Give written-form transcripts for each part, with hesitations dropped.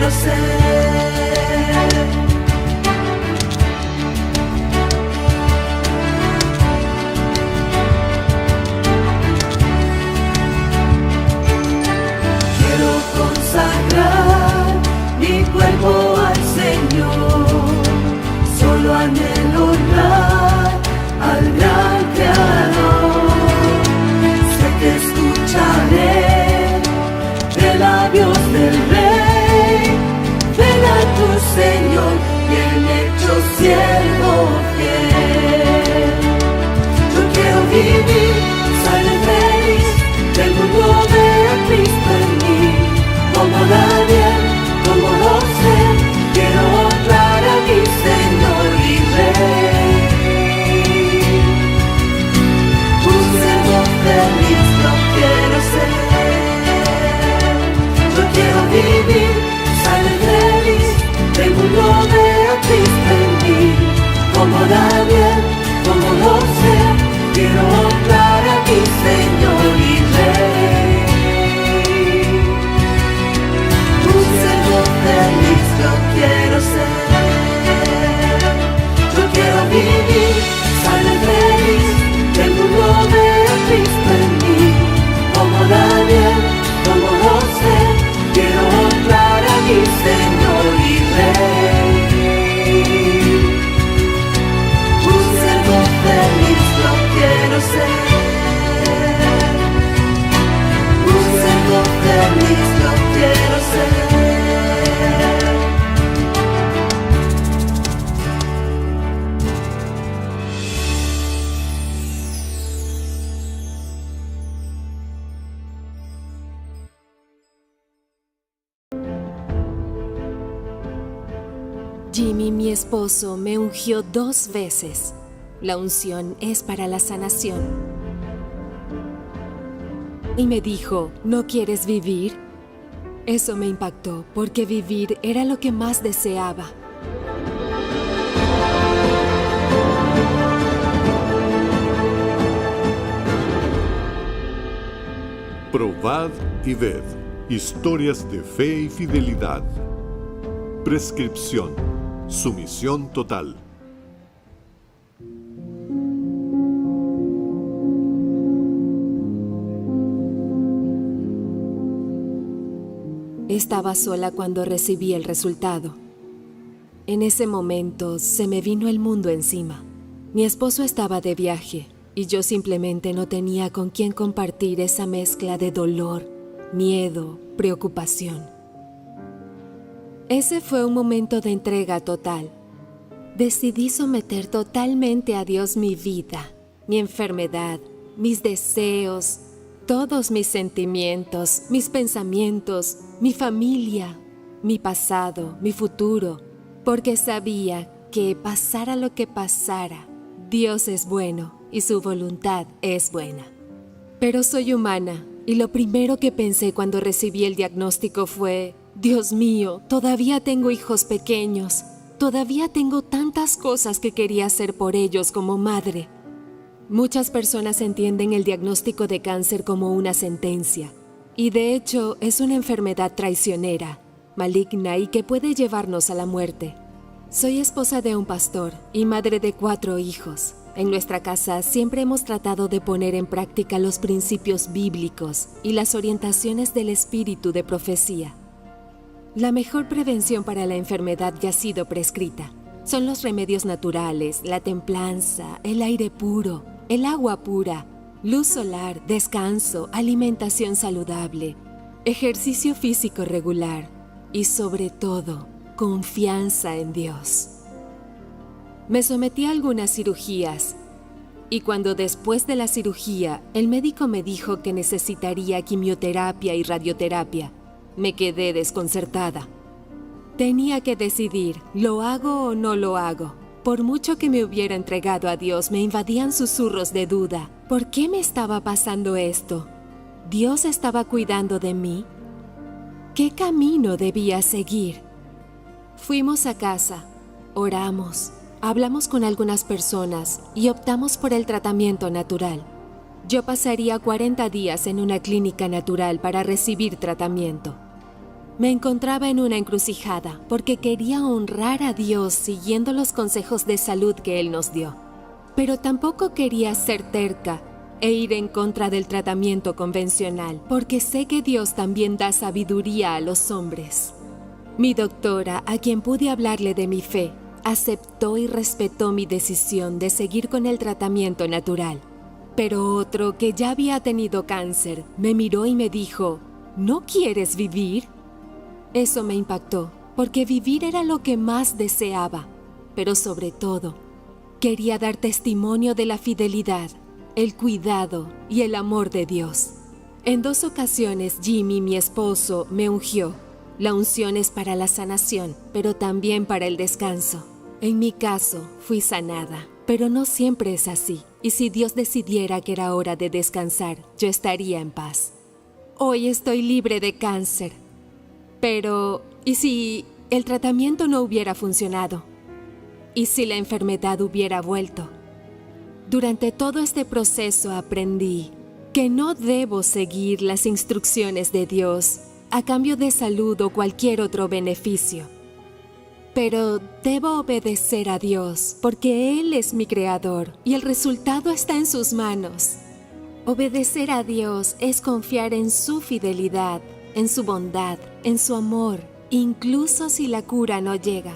quiero ser. Quiero consagrar mi cuerpo al Señor, solo anhelo honrar al gran Creador. Sé que escucharé de labios del Rey, ven a tu Señor, bien hecho siervo fiel. Yo quiero vivir, ser feliz, del mundo vea a Cristo en mí, como Daniel, como José, quiero honrar a mi Señor y Rey. Un siervo feliz yo quiero ser. Yo quiero vivir, ser feliz, del mundo vea a Cristo en mí, como Daniel, como José, quiero honrar a mi Señor y Rey. Un siervo feliz yo quiero ser. Yo quiero vivir, ser feliz, del mundo vea a Cristo en mí, como Daniel, como José, quiero honrar a mi Señor y Rey. Un siervo feliz yo quiero ser. Un siervo feliz yo quiero ser. Jimmy, mi esposo, me ungió 2 veces. La unción es para la sanación. Y me dijo, ¿no quieres vivir? Eso me impactó, porque vivir era lo que más deseaba. Probad y ved. Historias de fe y fidelidad. Prescripción. Sumisión total. Estaba sola cuando recibí el resultado. En ese momento se me vino el mundo encima. Mi esposo estaba de viaje y yo simplemente no tenía con quién compartir esa mezcla de dolor, miedo, preocupación. Ese fue un momento de entrega total. Decidí someter totalmente a Dios mi vida, mi enfermedad, mis deseos, todos mis sentimientos, mis pensamientos, mi familia, mi pasado, mi futuro, porque sabía que pasara lo que pasara, Dios es bueno y su voluntad es buena. Pero soy humana y lo primero que pensé cuando recibí el diagnóstico fue: Dios mío, todavía tengo hijos pequeños, todavía tengo tantas cosas que quería hacer por ellos como madre. Muchas personas entienden el diagnóstico de cáncer como una sentencia, y de hecho es una enfermedad traicionera, maligna y que puede llevarnos a la muerte. Soy esposa de un pastor y madre de 4 hijos. En nuestra casa siempre hemos tratado de poner en práctica los principios bíblicos y las orientaciones del espíritu de profecía. La mejor prevención para la enfermedad ya ha sido prescrita. Son los remedios naturales, la templanza, el aire puro, el agua pura, luz solar, descanso, alimentación saludable, ejercicio físico regular y, sobre todo, confianza en Dios. Me sometí a algunas cirugías y cuando después de la cirugía el médico me dijo que necesitaría quimioterapia y radioterapia, me quedé desconcertada. Tenía que decidir, ¿lo hago o no lo hago? Por mucho que me hubiera entregado a Dios, me invadían susurros de duda. ¿Por qué me estaba pasando esto? ¿Dios estaba cuidando de mí? ¿Qué camino debía seguir? Fuimos a casa, oramos, hablamos con algunas personas y optamos por el tratamiento natural. Yo pasaría 40 días en una clínica natural para recibir tratamiento. Me encontraba en una encrucijada porque quería honrar a Dios siguiendo los consejos de salud que Él nos dio. Pero tampoco quería ser terca e ir en contra del tratamiento convencional, porque sé que Dios también da sabiduría a los hombres. Mi doctora, a quien pude hablarle de mi fe, aceptó y respetó mi decisión de seguir con el tratamiento natural. Pero otro, que ya había tenido cáncer, me miró y me dijo, ¿no quieres vivir? Eso me impactó, porque vivir era lo que más deseaba, pero sobre todo, quería dar testimonio de la fidelidad, el cuidado y el amor de Dios. En 2 ocasiones Jimmy, mi esposo, me ungió. La unción es para la sanación, pero también para el descanso. En mi caso, fui sanada, pero no siempre es así. Y si Dios decidiera que era hora de descansar, yo estaría en paz. Hoy estoy libre de cáncer. Pero, ¿y si el tratamiento no hubiera funcionado? ¿Y si la enfermedad hubiera vuelto? Durante todo este proceso aprendí que no debo seguir las instrucciones de Dios a cambio de salud o cualquier otro beneficio. Pero debo obedecer a Dios porque Él es mi creador y el resultado está en sus manos. Obedecer a Dios es confiar en su fidelidad, en su bondad, en su amor, incluso si la cura no llega.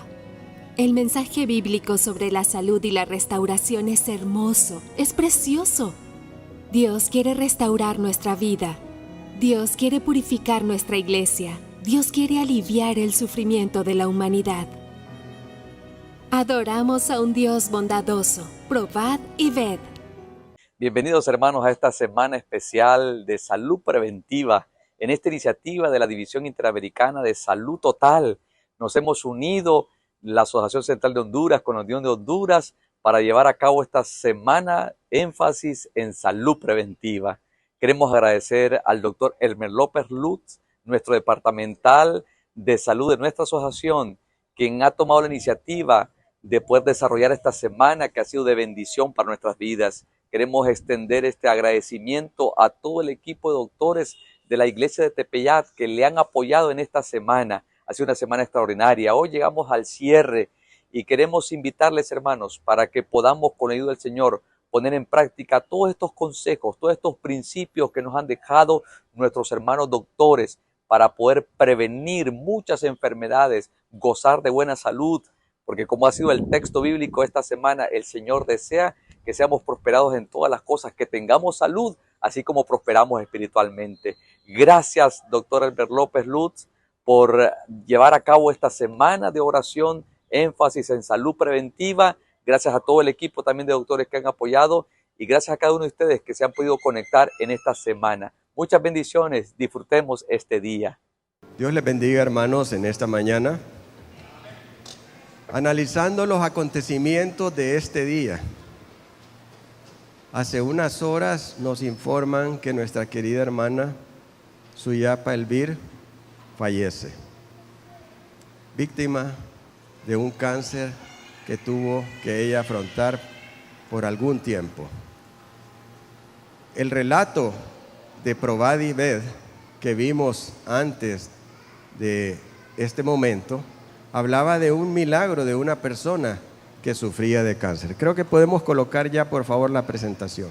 El mensaje bíblico sobre la salud y la restauración es hermoso, es precioso. Dios quiere restaurar nuestra vida. Dios quiere purificar nuestra iglesia. Dios quiere aliviar el sufrimiento de la humanidad. Adoramos a un Dios bondadoso. Probad y ved. Bienvenidos, hermanos, a esta semana especial de salud preventiva. En esta iniciativa de la División Interamericana de Salud Total, nos hemos unido la Asociación Central de Honduras con la Unión de Honduras para llevar a cabo esta semana énfasis en salud preventiva. Queremos agradecer al doctor Elmer López Lutz, nuestro departamental de salud de nuestra asociación, quien ha tomado la iniciativa de poder desarrollar esta semana que ha sido de bendición para nuestras vidas. Queremos extender este agradecimiento a todo el equipo de doctores de la iglesia de Tepeyat que le han apoyado en esta semana. Ha sido una semana extraordinaria. Hoy llegamos al cierre y queremos invitarles, hermanos, para que podamos, con la ayuda del Señor, poner en práctica todos estos consejos, todos estos principios que nos han dejado nuestros hermanos doctores para poder prevenir muchas enfermedades, gozar de buena salud, porque como ha sido el texto bíblico esta semana, el Señor desea que seamos prosperados en todas las cosas, que tengamos salud, así como prosperamos espiritualmente. Gracias, doctor Albert López Lutz, por llevar a cabo esta semana de oración, énfasis en salud preventiva. Gracias a todo el equipo también de doctores que han apoyado y gracias a cada uno de ustedes que se han podido conectar en esta semana. Muchas bendiciones, disfrutemos este día. Dios les bendiga, hermanos, en esta mañana. Analizando los acontecimientos de este día, hace unas horas nos informan que nuestra querida hermana Suyapa Elvir fallece, víctima de un cáncer que tuvo que ella afrontar por algún tiempo. El relato de Probad y Ved que vimos antes de este momento hablaba de un milagro de una persona que sufría de cáncer. Creo que podemos colocar ya, por favor, la presentación.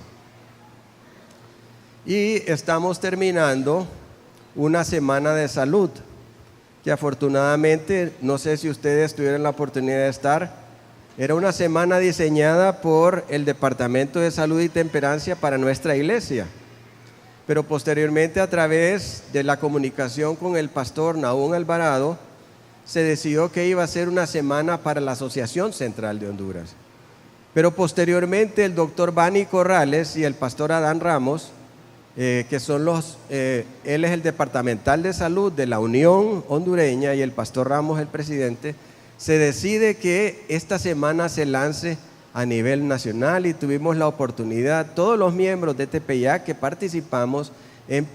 Y estamos terminando una semana de salud, que afortunadamente, no sé si ustedes tuvieron la oportunidad de estar, era una semana diseñada por el Departamento de Salud y Temperancia para nuestra iglesia. Pero posteriormente, a través de la comunicación con el pastor Nahum Alvarado, se decidió que iba a ser una semana para la Asociación Central de Honduras. Pero posteriormente el doctor Bani Corrales y el pastor Adán Ramos, que son él es el departamental de salud de la Unión Hondureña y el pastor Ramos el presidente, se decide que esta semana se lance a nivel nacional y tuvimos la oportunidad, todos los miembros de TPIA que participamos en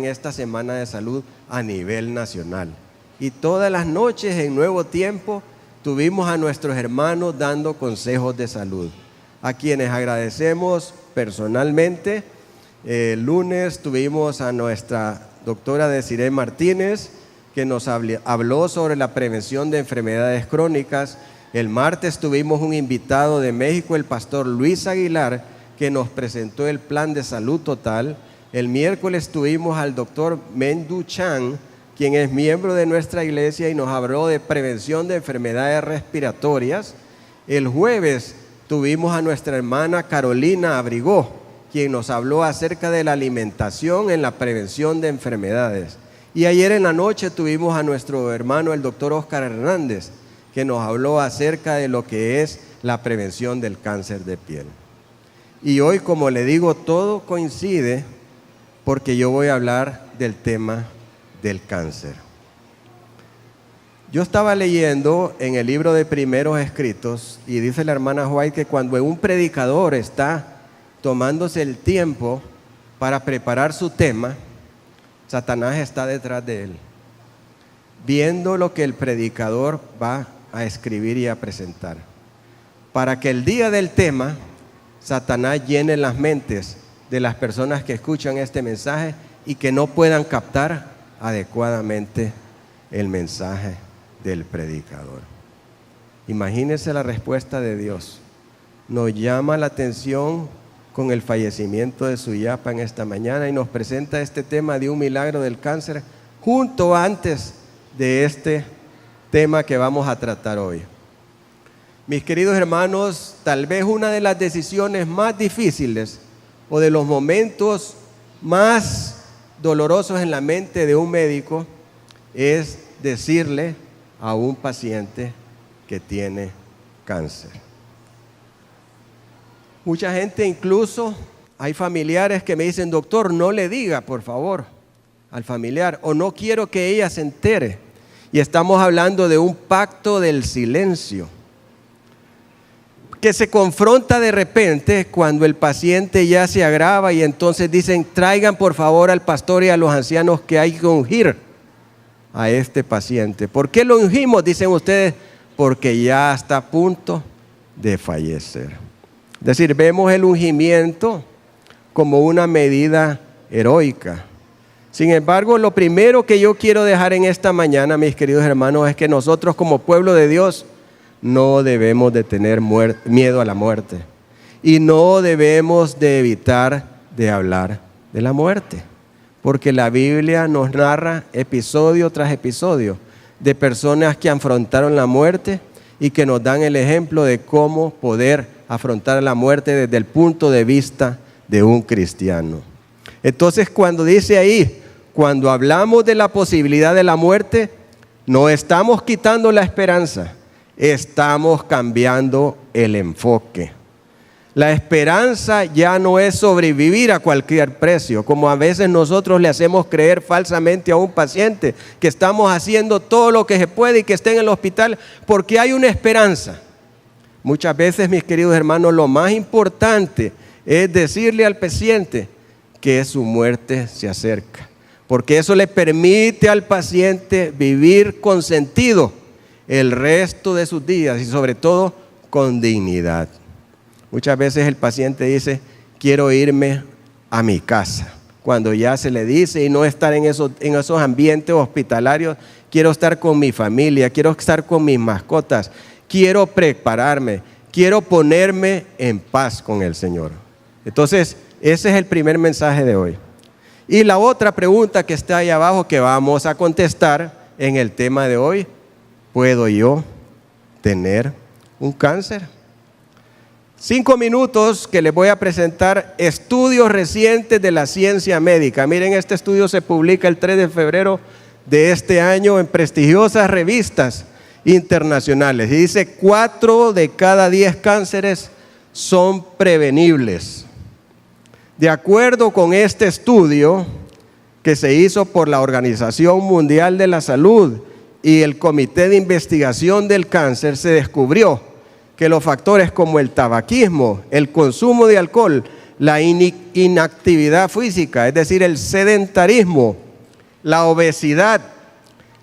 esta semana de salud a nivel nacional. Y todas las noches en Nuevo Tiempo tuvimos a nuestros hermanos dando consejos de salud, a quienes agradecemos personalmente. El lunes tuvimos a nuestra doctora Desiree Martínez, que nos habló sobre la prevención de enfermedades crónicas. El martes tuvimos un invitado de México, el pastor Luis Aguilar, que nos presentó el plan de salud total. El miércoles tuvimos al doctor Mendu Chan, quien es miembro de nuestra iglesia y nos habló de prevención de enfermedades respiratorias. El jueves tuvimos a nuestra hermana Carolina Abrigó, quien nos habló acerca de la alimentación en la prevención de enfermedades. Y ayer en la noche tuvimos a nuestro hermano el doctor Oscar Hernández, que nos habló acerca de lo que es la prevención del cáncer de piel. Y hoy, como le digo, todo coincide porque yo voy a hablar del tema del cáncer. Yo estaba leyendo en el libro de Primeros Escritos y dice la hermana White que cuando un predicador está tomándose el tiempo para preparar su tema, Satanás está detrás de él, viendo lo que el predicador va a escribir y a presentar, para que el día del tema Satanás llene las mentes de las personas que escuchan este mensaje y que no puedan captar adecuadamente el mensaje del predicador. Imagínense la respuesta de Dios. Nos llama la atención con el fallecimiento de Suyapa en esta mañana y nos presenta este tema de un milagro del cáncer junto antes de este tema que vamos a tratar hoy. Mis queridos hermanos, tal vez una de las decisiones más difíciles o de los momentos más dolorosos en la mente de un médico es decirle a un paciente que tiene cáncer. Mucha gente, incluso hay familiares que me dicen: doctor, no le diga por favor al familiar, o no quiero que ella se entere. Y estamos hablando de un pacto del silencio que se confronta de repente cuando el paciente ya se agrava y entonces dicen: traigan por favor al pastor y a los ancianos que hay que ungir a este paciente. ¿Por qué lo ungimos? Dicen ustedes: porque ya está a punto de fallecer. Es decir, vemos el ungimiento como una medida heroica. Sin embargo, lo primero que yo quiero dejar en esta mañana, mis queridos hermanos, es que nosotros como pueblo de Dios no debemos de tener miedo a la muerte y no debemos de evitar de hablar de la muerte, porque la Biblia nos narra episodio tras episodio de personas que afrontaron la muerte y que nos dan el ejemplo de cómo poder afrontar la muerte desde el punto de vista de un cristiano. Entonces, cuando dice ahí, cuando hablamos de la posibilidad de la muerte, no estamos quitando la esperanza, estamos cambiando el enfoque. La esperanza ya no es sobrevivir a cualquier precio, como a veces nosotros le hacemos creer falsamente a un paciente que estamos haciendo todo lo que se puede y que esté en el hospital porque hay una esperanza. Muchas veces, mis queridos hermanos, lo más importante es decirle al paciente que su muerte se acerca, porque eso le permite al paciente vivir con sentido el resto de sus días y sobre todo con dignidad. Muchas veces el paciente dice: quiero irme a mi casa. Cuando ya se le dice y no estar en esos ambientes hospitalarios, quiero estar con mi familia, quiero estar con mis mascotas, quiero prepararme, quiero ponerme en paz con el Señor. Entonces, ese es el primer mensaje de hoy. Y la otra pregunta que está ahí abajo que vamos a contestar en el tema de hoy: ¿puedo yo tener un cáncer? 5 minutos que les voy a presentar estudios recientes de la ciencia médica. Miren, este estudio se publica el 3 de febrero de este año en prestigiosas revistas internacionales. Y dice: 4 de cada 10 cánceres son prevenibles. De acuerdo con este estudio que se hizo por la Organización Mundial de la Salud y el Comité de Investigación del Cáncer, se descubrió que los factores como el tabaquismo, el consumo de alcohol, la inactividad física, es decir, el sedentarismo, la obesidad,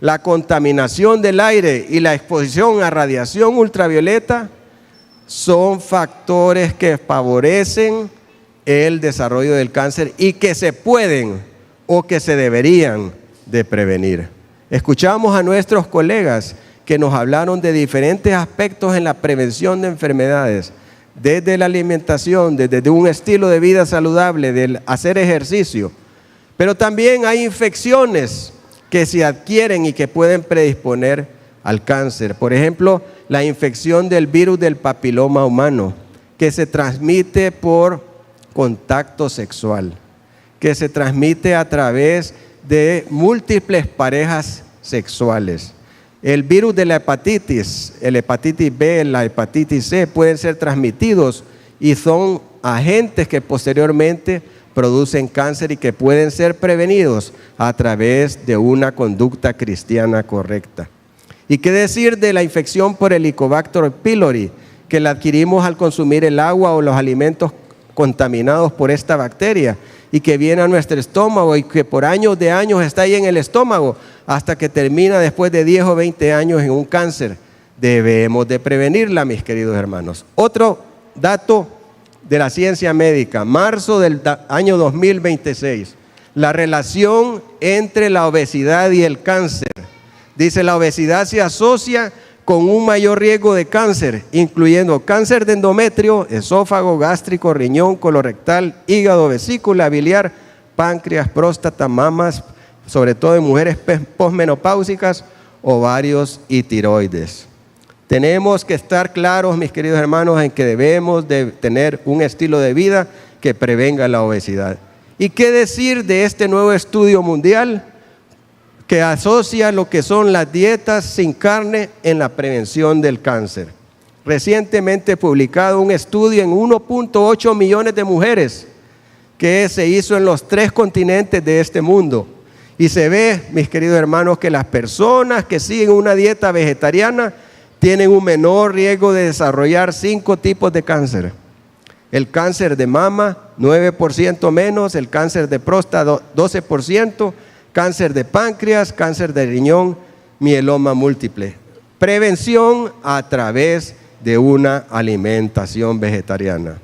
la contaminación del aire y la exposición a radiación ultravioleta son factores que favorecen el desarrollo del cáncer y que se pueden o que se deberían de prevenir. Escuchamos a nuestros colegas que nos hablaron de diferentes aspectos en la prevención de enfermedades, desde la alimentación, desde un estilo de vida saludable, del hacer ejercicio. Pero también hay infecciones que se adquieren y que pueden predisponer al cáncer. Por ejemplo, la infección del virus del papiloma humano, que se transmite por contacto sexual, que se transmite a través de múltiples parejas sexuales. El virus de la hepatitis, el hepatitis B, la hepatitis C, pueden ser transmitidos y son agentes que posteriormente producen cáncer y que pueden ser prevenidos a través de una conducta cristiana correcta. ¿Y qué decir de la infección por Helicobacter pylori, que la adquirimos al consumir el agua o los alimentos contaminados por esta bacteria y que viene a nuestro estómago y que por años de años está ahí en el estómago hasta que termina después de 10 o 20 años en un cáncer? Debemos de prevenirla, mis queridos hermanos. Otro dato de la ciencia médica, marzo del año 2026, la relación entre la obesidad y el cáncer. Dice, la obesidad se asocia con un mayor riesgo de cáncer, incluyendo cáncer de endometrio, esófago, gástrico, riñón, colorectal, hígado, vesícula biliar, páncreas, próstata, mamas, sobre todo en mujeres posmenopáusicas, ovarios y tiroides. Tenemos que estar claros, mis queridos hermanos, en que debemos de tener un estilo de vida que prevenga la obesidad. ¿Y qué decir de este nuevo estudio mundial que asocia lo que son las dietas sin carne en la prevención del cáncer? Recientemente publicado un estudio en 1.8 millones de mujeres que se hizo en los 3 continentes de este mundo. Y se ve, mis queridos hermanos, que las personas que siguen una dieta vegetariana tienen un menor riesgo de desarrollar 5 tipos de cáncer. El cáncer de mama, 9% menos, el cáncer de próstata, 12%, cáncer de páncreas, cáncer de riñón, mieloma múltiple. Prevención a través de una alimentación vegetariana.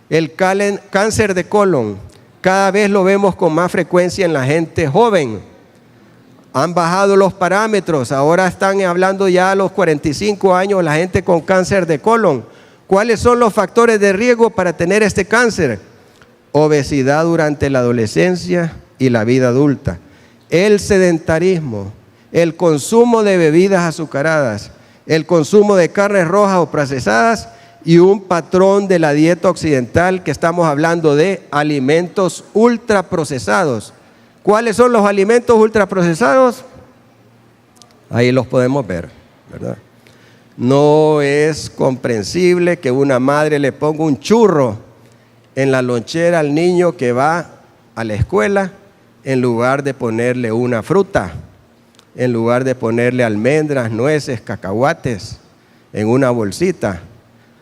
El cáncer de colon, cada vez lo vemos con más frecuencia en la gente joven. Han bajado los parámetros, ahora están hablando ya a los 45 años la gente con cáncer de colon. ¿Cuáles son los factores de riesgo para tener este cáncer? Obesidad durante la adolescencia y la vida adulta, el sedentarismo, el consumo de bebidas azucaradas, el consumo de carnes rojas o procesadas y un patrón de la dieta occidental que estamos hablando de alimentos ultraprocesados. ¿Cuáles son los alimentos ultraprocesados? Ahí los podemos ver, ¿verdad? No es comprensible que una madre le ponga un churro en la lonchera al niño que va a la escuela en lugar de ponerle una fruta, en lugar de ponerle almendras, nueces, cacahuates en una bolsita,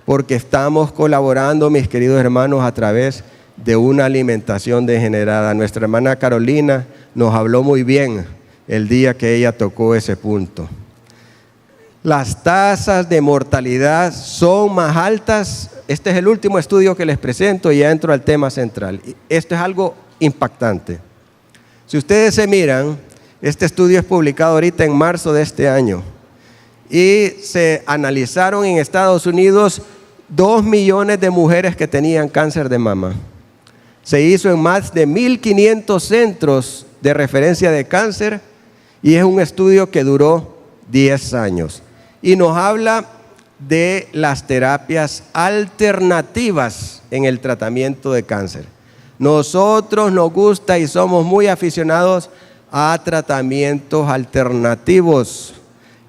porque estamos colaborando, mis queridos hermanos, a través de una alimentación degenerada. Nuestra hermana Carolina nos habló muy bien el día que ella tocó ese punto. Las tasas de mortalidad son más altas. Este es el último estudio que les presento y ya entro al tema central. Esto es algo impactante. Si ustedes se miran, este estudio es publicado ahorita en marzo de este año y se analizaron en Estados Unidos 2 millones de mujeres que tenían cáncer de mama. Se hizo en más de 1.500 centros de referencia de cáncer y es un estudio que duró 10 años. Y nos habla de las terapias alternativas en el tratamiento de cáncer. Nosotros nos gusta y somos muy aficionados a tratamientos alternativos.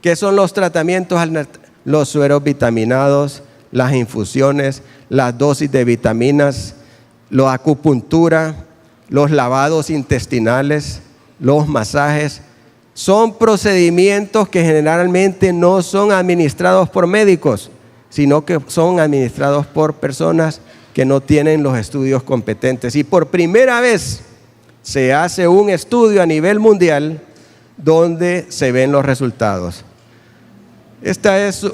¿Qué son los tratamientos alternativos? Los sueros vitaminados, las infusiones, las dosis de vitaminas, la acupuntura, los lavados intestinales, los masajes. Son procedimientos que generalmente no son administrados por médicos, sino que son administrados por personas que no tienen los estudios competentes. Y por primera vez se hace un estudio a nivel mundial donde se ven los resultados. Esta es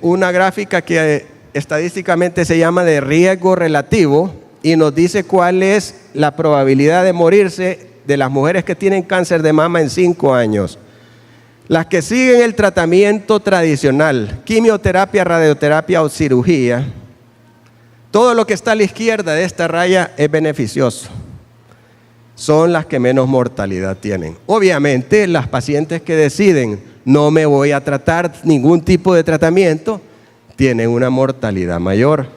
una gráfica que estadísticamente se llama de riesgo relativo y nos dice cuál es la probabilidad de morirse de las mujeres que tienen cáncer de mama en 5 años. Las que siguen el tratamiento tradicional, quimioterapia, radioterapia o cirugía, todo lo que está a la izquierda de esta raya es beneficioso. Son las que menos mortalidad tienen. Obviamente, las pacientes que deciden no me voy a tratar ningún tipo de tratamiento, tienen una mortalidad mayor.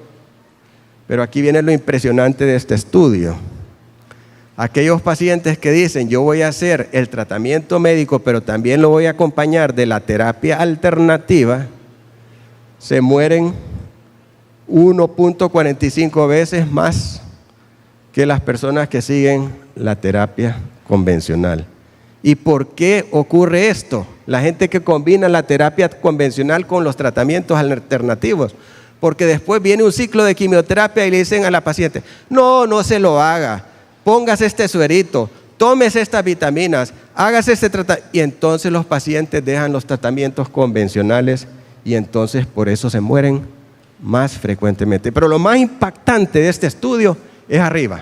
Pero aquí viene lo impresionante de este estudio. Aquellos pacientes que dicen yo voy a hacer el tratamiento médico, pero también lo voy a acompañar de la terapia alternativa, se mueren 1.45 veces más que las personas que siguen la terapia convencional. ¿Y por qué ocurre esto? La gente que combina la terapia convencional con los tratamientos alternativos, porque después viene un ciclo de quimioterapia y le dicen a la paciente, no se lo haga, póngase este suerito, tómese estas vitaminas, hágase este tratamiento. Y entonces los pacientes dejan los tratamientos convencionales y entonces por eso se mueren más frecuentemente. Pero lo más impactante de este estudio es arriba.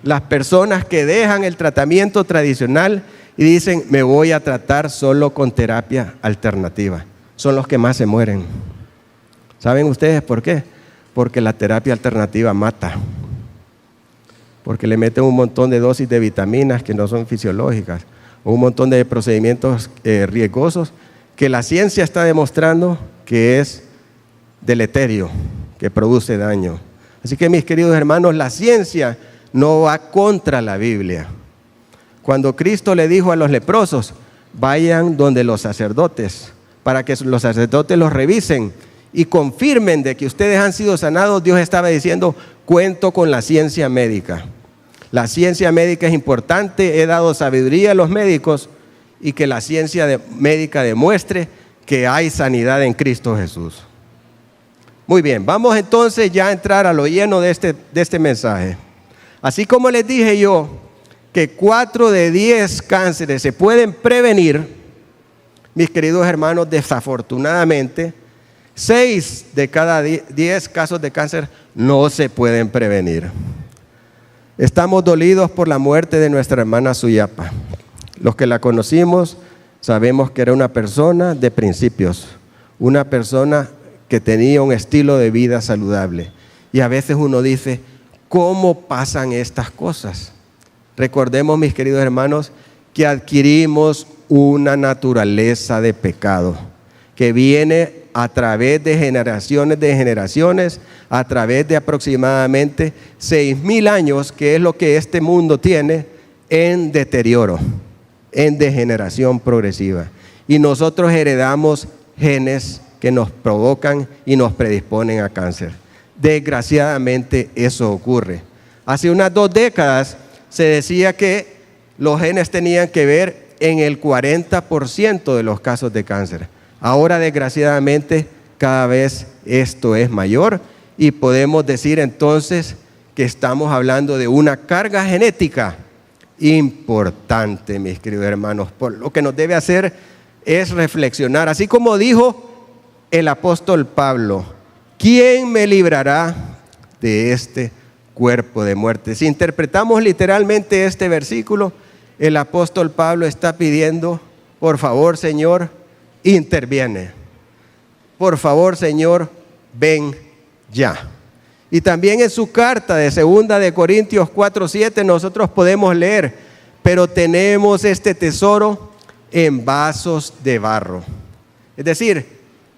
Las personas que dejan el tratamiento tradicional y dicen me voy a tratar solo con terapia alternativa, son los que más se mueren. ¿Saben ustedes por qué? Porque la terapia alternativa mata. Porque le meten un montón de dosis de vitaminas que no son fisiológicas, o un montón de procedimientos riesgosos que la ciencia está demostrando que es deleterio, que produce daño. Así que mis queridos hermanos, la ciencia no va contra la Biblia. Cuando Cristo le dijo a los leprosos, vayan donde los sacerdotes, para que los sacerdotes los revisen y confirmen de que ustedes han sido sanados, Dios estaba diciendo, cuento con la ciencia médica. La ciencia médica es importante, he dado sabiduría a los médicos y que la ciencia médica demuestre que hay sanidad en Cristo Jesús. Muy bien, vamos entonces ya a entrar a lo lleno de este mensaje. Así como les dije yo que 4 de 10 cánceres se pueden prevenir, mis queridos hermanos, desafortunadamente 6 de cada 10 casos de cáncer no se pueden prevenir. Estamos dolidos por la muerte de nuestra hermana Suyapa. Los que la conocimos sabemos que era una persona de principios, una persona que tenía un estilo de vida saludable. Y a veces uno dice, ¿cómo pasan estas cosas? Recordemos, mis queridos hermanos, que adquirimos una naturaleza de pecado que viene a través de generaciones, a través de aproximadamente 6,000 años, que es lo que este mundo tiene en deterioro, en degeneración progresiva. Y nosotros heredamos genes que nos provocan y nos predisponen a cáncer. Desgraciadamente eso ocurre. Hace unas 2 décadas se decía que los genes tenían que ver en el 40% de los casos de cáncer. Ahora, desgraciadamente, cada vez esto es mayor y podemos decir entonces que estamos hablando de una carga genética importante, mis queridos hermanos. Por lo que nos debe hacer es reflexionar, así como dijo el apóstol Pablo, ¿quién me librará de este cuerpo de muerte? Si interpretamos literalmente este versículo, el apóstol Pablo está pidiendo, por favor, Señor, interviene. Por favor, Señor, ven ya. Y también en su carta de 2 de Corintios 4:7 nosotros podemos leer, pero tenemos este tesoro en vasos de barro. Es decir,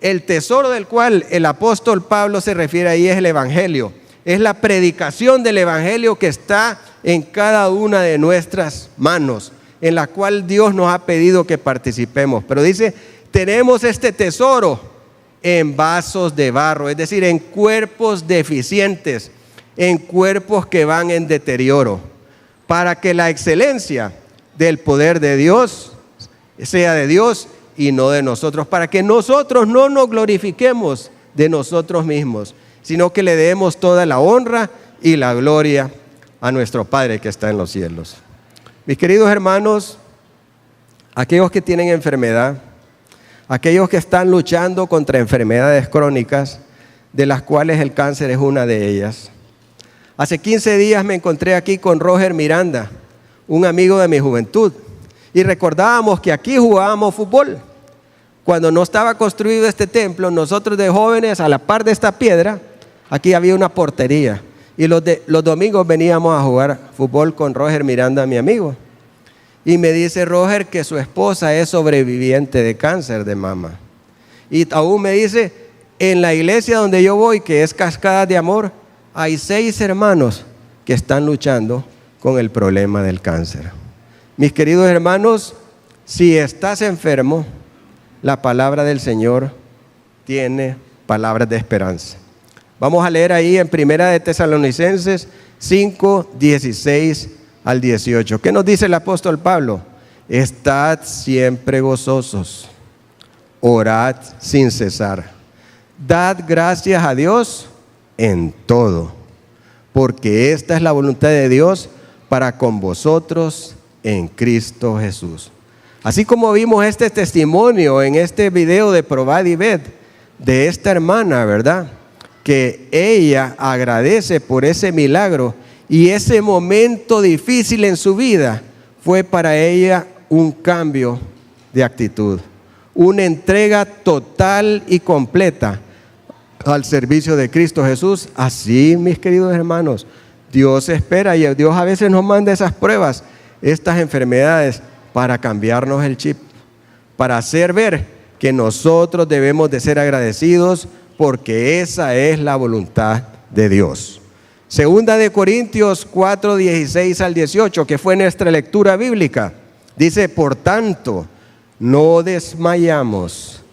el tesoro del cual el apóstol Pablo se refiere ahí es el Evangelio. Es la predicación del Evangelio que está en cada una de nuestras manos, en la cual Dios nos ha pedido que participemos. Pero dice, tenemos este tesoro en vasos de barro, es decir, en cuerpos deficientes, en cuerpos que van en deterioro, para que la excelencia del poder de Dios sea de Dios y no de nosotros, para que nosotros no nos glorifiquemos de nosotros mismos, sino que le demos toda la honra y la gloria a nuestro Padre que está en los cielos. Mis queridos hermanos, aquellos que tienen enfermedad, aquellos que están luchando contra enfermedades crónicas, de las cuales el cáncer es una de ellas. Hace 15 días me encontré aquí con Roger Miranda, un amigo de mi juventud, y recordábamos que aquí jugábamos fútbol. Cuando no estaba construido este templo, nosotros de jóvenes, a la par de esta piedra, aquí había una portería. Y los domingos veníamos a jugar fútbol con Roger Miranda, mi amigo. Y me dice Roger que su esposa es sobreviviente de cáncer de mama. Y aún me dice, en la iglesia donde yo voy, que es Cascadas de Amor, hay 6 hermanos que están luchando con el problema del cáncer. Mis queridos hermanos, si estás enfermo, la palabra del Señor tiene palabras de esperanza. Vamos a leer ahí en Primera de Tesalonicenses 5, 16 al 18. ¿Qué nos dice el apóstol Pablo? Estad siempre gozosos, orad sin cesar, dad gracias a Dios en todo, porque esta es la voluntad de Dios para con vosotros en Cristo Jesús. Así como vimos este testimonio en este video de Probad y Ved de esta hermana, ¿verdad? Que ella agradece por ese milagro y ese momento difícil en su vida fue para ella un cambio de actitud, una entrega total y completa al servicio de Cristo Jesús. Así, mis queridos hermanos, Dios espera y Dios a veces nos manda esas pruebas, estas enfermedades, para cambiarnos el chip, para hacer ver que nosotros debemos de ser agradecidos porque esa es la voluntad de Dios. Segunda de Corintios 4, 16 al 18, que fue nuestra lectura bíblica, dice: por tanto, no desmayamos.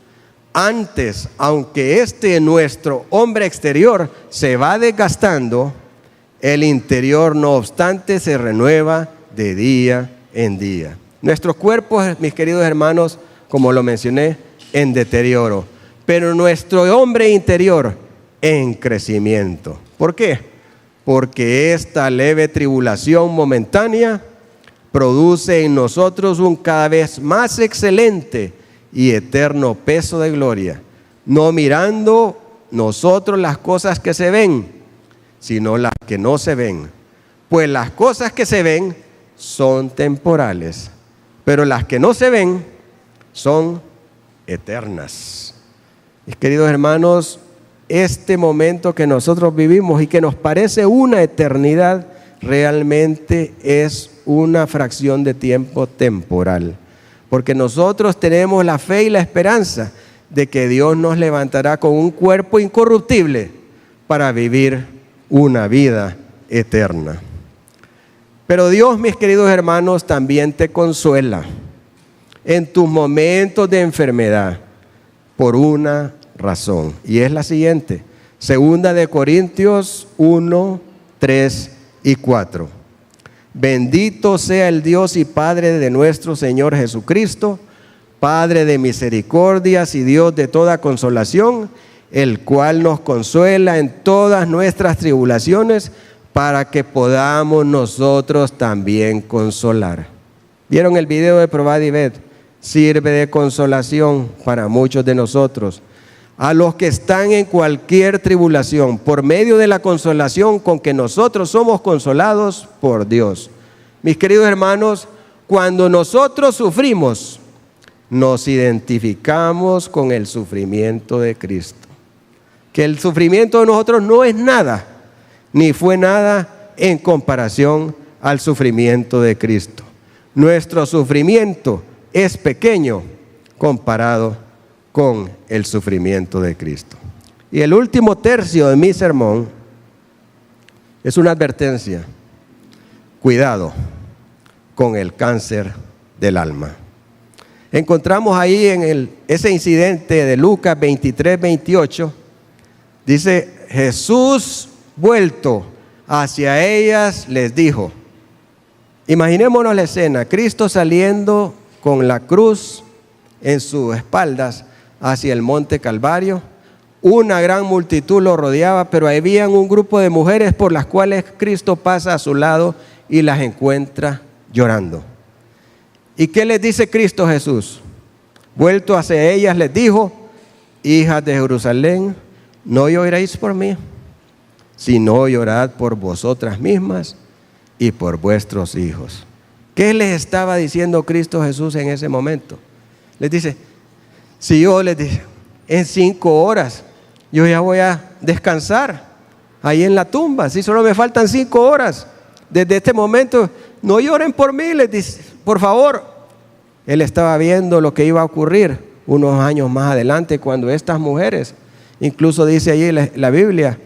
Antes, aunque nuestro hombre exterior se va desgastando, el interior, no obstante, se renueva de día en día. Nuestros cuerpos, mis queridos hermanos, como lo mencioné, en deterioro, pero nuestro hombre interior en crecimiento. ¿Por qué? Porque esta leve tribulación momentánea produce en nosotros un cada vez más excelente y eterno peso de gloria, no mirando nosotros las cosas que se ven, sino las que no se ven. Pues las cosas que se ven son temporales, pero las que no se ven son eternas. Mis queridos hermanos, este momento que nosotros vivimos y que nos parece una eternidad, realmente es una fracción de tiempo temporal. Porque nosotros tenemos la fe y la esperanza de que Dios nos levantará con un cuerpo incorruptible para vivir una vida eterna. Pero Dios, mis queridos hermanos, también te consuela en tus momentos de enfermedad por una razón, y es la siguiente: Segunda de Corintios 1, 3 y 4. Bendito sea el Dios y Padre de nuestro Señor Jesucristo, Padre de misericordias y Dios de toda consolación, el cual nos consuela en todas nuestras tribulaciones, para que podamos nosotros también consolar. ¿Vieron el video de Probad y Ved? Sirve de consolación para muchos de nosotros. A los que están en cualquier tribulación, por medio de la consolación con que nosotros somos consolados por Dios. Mis queridos hermanos, cuando nosotros sufrimos, nos identificamos con el sufrimiento de Cristo. Que el sufrimiento de nosotros no es nada, ni fue nada en comparación al sufrimiento de Cristo. Nuestro sufrimiento es pequeño comparado con el sufrimiento de Cristo. Y el último tercio de mi sermón es una advertencia. Cuidado con el cáncer del alma. Encontramos ahí en ese incidente de Lucas 23, 28, dice: Jesús vuelto hacia ellas les dijo. Imaginémonos la escena: Cristo saliendo con la cruz en sus espaldas hacia el monte Calvario. Una gran multitud lo rodeaba, pero había un grupo de mujeres por las cuales Cristo pasa a su lado y las encuentra llorando. ¿Y qué les dice Cristo Jesús? Vuelto hacia ellas les dijo: hijas de Jerusalén, no lloréis por mí, sino llorad por vosotras mismas y por vuestros hijos. ¿Qué les estaba diciendo Cristo Jesús en ese momento? Les dice, si yo les dije, en 5 horas yo ya voy a descansar ahí en la tumba, si solo me faltan 5 horas, desde este momento no lloren por mí, les dice, por favor. Él estaba viendo lo que iba a ocurrir unos años más adelante cuando estas mujeres, incluso dice allí la Biblia,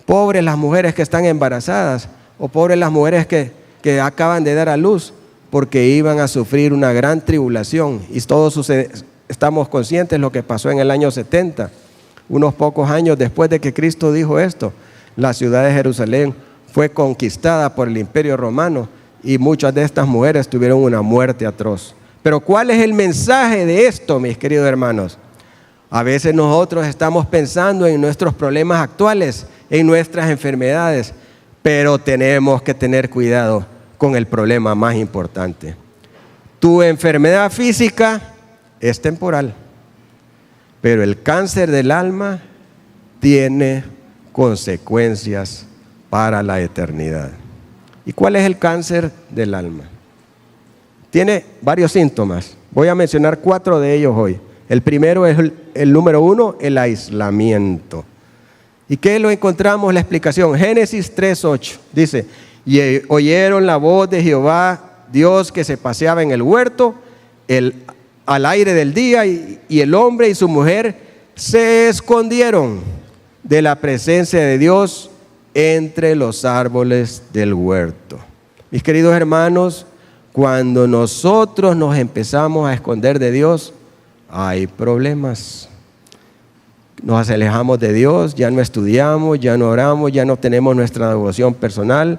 pobres las mujeres que están embarazadas o pobres las mujeres que acaban de dar a luz, porque iban a sufrir una gran tribulación. Y todos estamos conscientes de lo que pasó en el año 70, unos pocos años después de que Cristo dijo esto. La ciudad de Jerusalén fue conquistada por el Imperio Romano y muchas de estas mujeres tuvieron una muerte atroz. Pero ¿cuál es el mensaje de esto, mis queridos hermanos? A veces nosotros estamos pensando en nuestros problemas actuales, en nuestras enfermedades, pero tenemos que tener cuidado con el problema más importante. Tu enfermedad física es temporal, pero el cáncer del alma tiene consecuencias para la eternidad. ¿Y cuál es el cáncer del alma? Tiene varios síntomas. Voy a mencionar 4 de ellos hoy. El primero es el número 1, el aislamiento. ¿Y qué lo encontramos? La explicación. Génesis 3:8 dice, y oyeron la voz de Jehová, Dios que se paseaba en el huerto al aire del día, y el hombre y su mujer se escondieron de la presencia de Dios entre los árboles del huerto. Mis queridos hermanos, cuando nosotros nos empezamos a esconder de Dios, hay problemas. Nos alejamos de Dios, ya no estudiamos, ya no oramos, ya no tenemos nuestra devoción personal,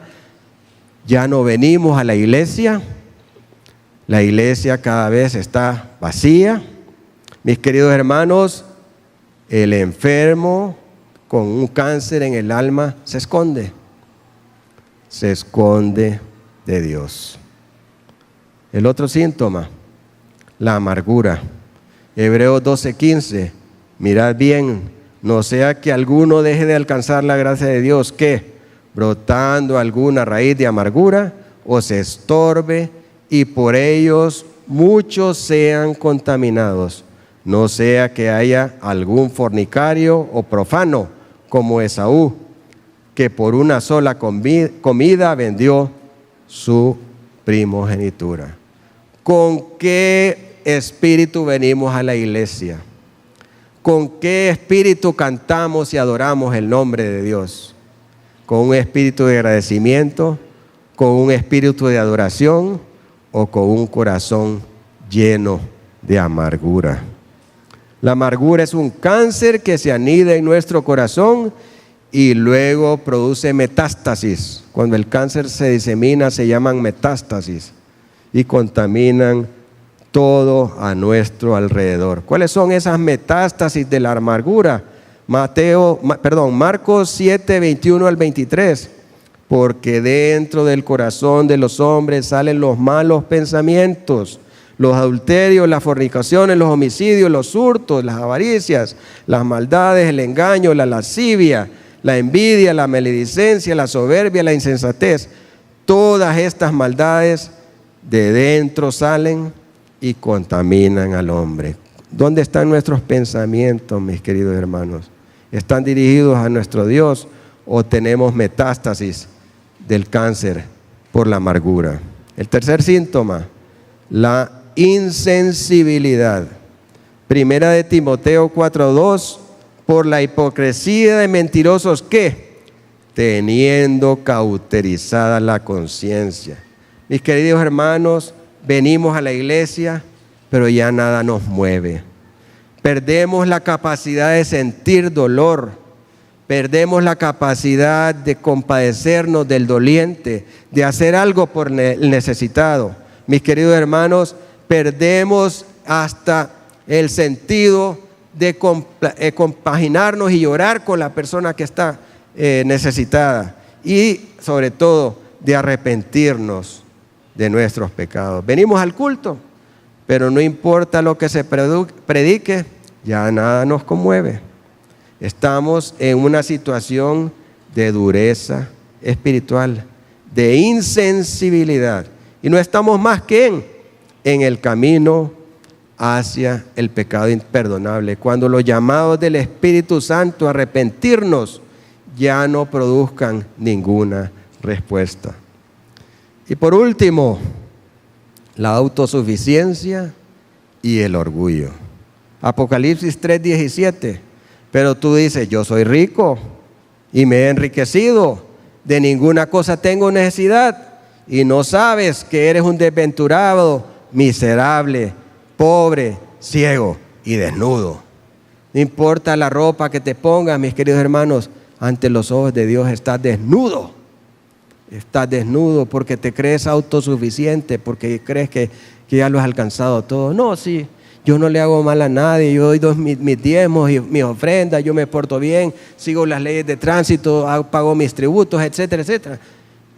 ya no venimos a la iglesia. La iglesia cada vez está vacía. Mis queridos hermanos, el enfermo con un cáncer en el alma se esconde de Dios. El otro síntoma, la amargura. Hebreos 12:15, mirad bien, no sea que alguno deje de alcanzar la gracia de Dios, que brotando alguna raíz de amargura os estorbe y por ellos muchos sean contaminados. No sea que haya algún fornicario o profano como Esaú, que por una sola comida vendió su primogenitura. ¿Con qué espíritu venimos a la iglesia? ¿Con qué espíritu cantamos y adoramos el nombre de Dios? ¿Con un espíritu de agradecimiento? ¿Con un espíritu de adoración? ¿O con un corazón lleno de amargura? La amargura es un cáncer que se anida en nuestro corazón y luego produce metástasis. Cuando el cáncer se disemina se llaman metástasis y contaminan todo a nuestro alrededor. ¿Cuáles son esas metástasis de la amargura? Marcos 7, 21 al 23. Porque dentro del corazón de los hombres salen los malos pensamientos, los adulterios, las fornicaciones, los homicidios, los hurtos, las avaricias, las maldades, el engaño, la lascivia, la envidia, la maledicencia, la soberbia, la insensatez. Todas estas maldades de dentro salen y contaminan al hombre. ¿Dónde están nuestros pensamientos, mis queridos hermanos? ¿Están dirigidos a nuestro Dios o tenemos metástasis del cáncer por la amargura? El tercer síntoma, la insensibilidad. Primera de Timoteo 4:2, por la hipocresía de mentirosos que, teniendo cauterizada la conciencia. Mis queridos hermanos, venimos a la iglesia, pero ya nada nos mueve. Perdemos la capacidad de sentir dolor. Perdemos la capacidad de compadecernos del doliente, de hacer algo por el necesitado. Mis queridos hermanos, perdemos hasta el sentido de compaginarnos y llorar con la persona que está necesitada. Y sobre todo, de arrepentirnos de nuestros pecados. Venimos al culto, pero no importa lo que se predique, ya nada nos conmueve. Estamos en una situación de dureza espiritual, de insensibilidad. y no estamos más que en el camino hacia el pecado imperdonable, cuando los llamados del Espíritu Santo a arrepentirnos ya no produzcan ninguna respuesta. Y por último, la autosuficiencia y el orgullo. Apocalipsis 3:17. Pero tú dices, yo soy rico y me he enriquecido, de ninguna cosa tengo necesidad, y no sabes que eres un desventurado, miserable, pobre, ciego y desnudo. No importa la ropa que te pongas, mis queridos hermanos, ante los ojos de Dios estás desnudo. Estás desnudo porque te crees autosuficiente, porque crees que ya lo has alcanzado todo. No, sí, yo no le hago mal a nadie, yo doy mis diezmos y mis ofrendas, yo me porto bien, sigo las leyes de tránsito, pago mis tributos, etcétera, etcétera.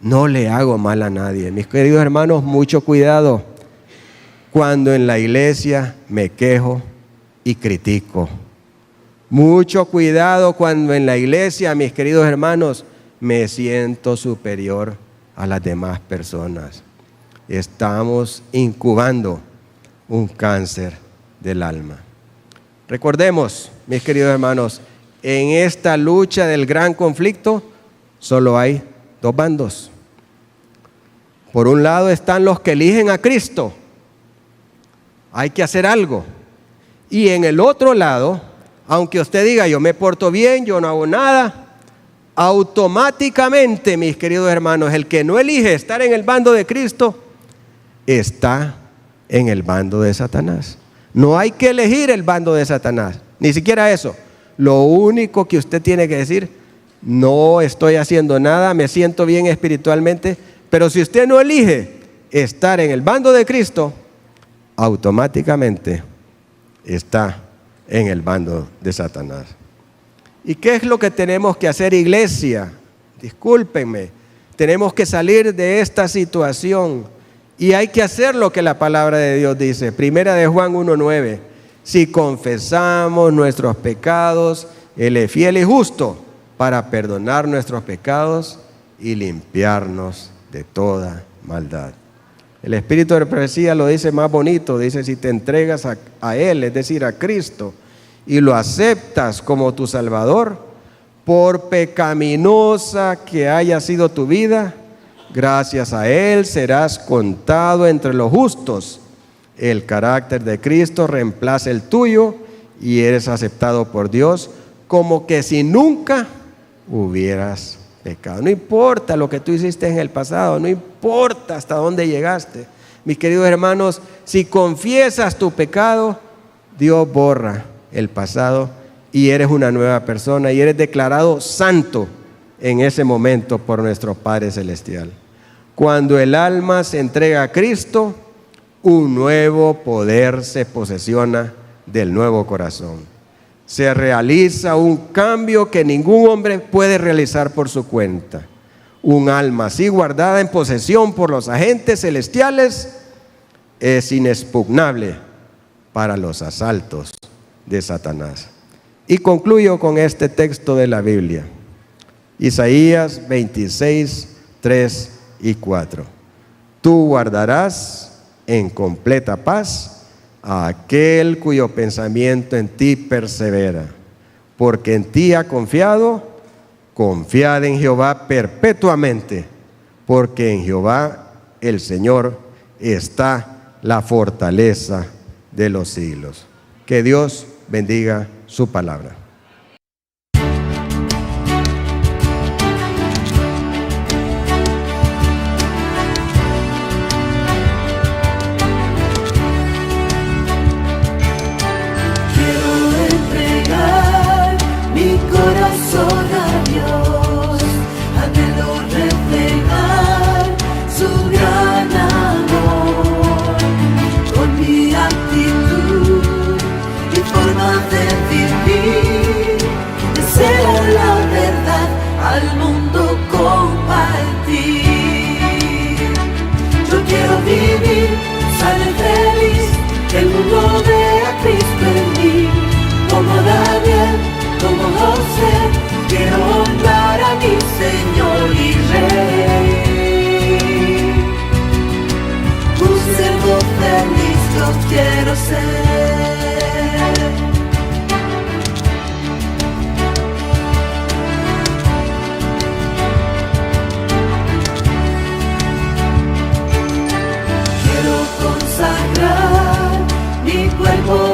No le hago mal a nadie. Mis queridos hermanos, mucho cuidado cuando en la iglesia me quejo y critico. Mucho cuidado cuando en la iglesia, mis queridos hermanos, me siento superior a las demás personas. Estamos incubando un cáncer del alma. Recordemos, mis queridos hermanos, en esta lucha del gran conflicto solo hay dos bandos. Por un lado están los que eligen a Cristo. Hay que hacer algo. Y en el otro lado, aunque usted diga, yo me porto bien, yo no hago nada, automáticamente, mis queridos hermanos, el que no elige estar en el bando de Cristo, está en el bando de Satanás. No hay que elegir el bando de Satanás, ni siquiera eso. Lo único que usted tiene que decir, no estoy haciendo nada, me siento bien espiritualmente, pero si usted no elige estar en el bando de Cristo, automáticamente está en el bando de Satanás. ¿Y qué es lo que tenemos que hacer, iglesia? Discúlpenme, tenemos que salir de esta situación y hay que hacer lo que la palabra de Dios dice. Primera de Juan 1:9. Si confesamos nuestros pecados, Él es fiel y justo para perdonar nuestros pecados y limpiarnos de toda maldad. El espíritu de profecía lo dice más bonito, dice: si te entregas a Él, es decir, a Cristo, y lo aceptas como tu Salvador, por pecaminosa que haya sido tu vida, gracias a Él serás contado entre los justos. El carácter de Cristo reemplaza el tuyo y eres aceptado por Dios como que si nunca hubieras pecado. No importa lo que tú hiciste en el pasado, no importa hasta dónde llegaste. Mis queridos hermanos, si confiesas tu pecado, Dios borra el pasado y eres una nueva persona y eres declarado santo en ese momento por nuestro Padre Celestial. Cuando el alma se entrega a Cristo, un nuevo poder se posesiona del nuevo corazón. Se realiza un cambio que ningún hombre puede realizar por su cuenta. Un alma así guardada en posesión por los agentes celestiales es inexpugnable para los asaltos de Satanás. Y concluyo con este texto de la Biblia. Isaías 26, 3 y 4. Tú guardarás en completa paz a aquel cuyo pensamiento en ti persevera, porque en ti ha confiado. Confiad en Jehová perpetuamente, porque en Jehová el Señor está la fortaleza de los siglos. Que Dios bendiga su palabra. ser. Quiero consagrar mi cuerpo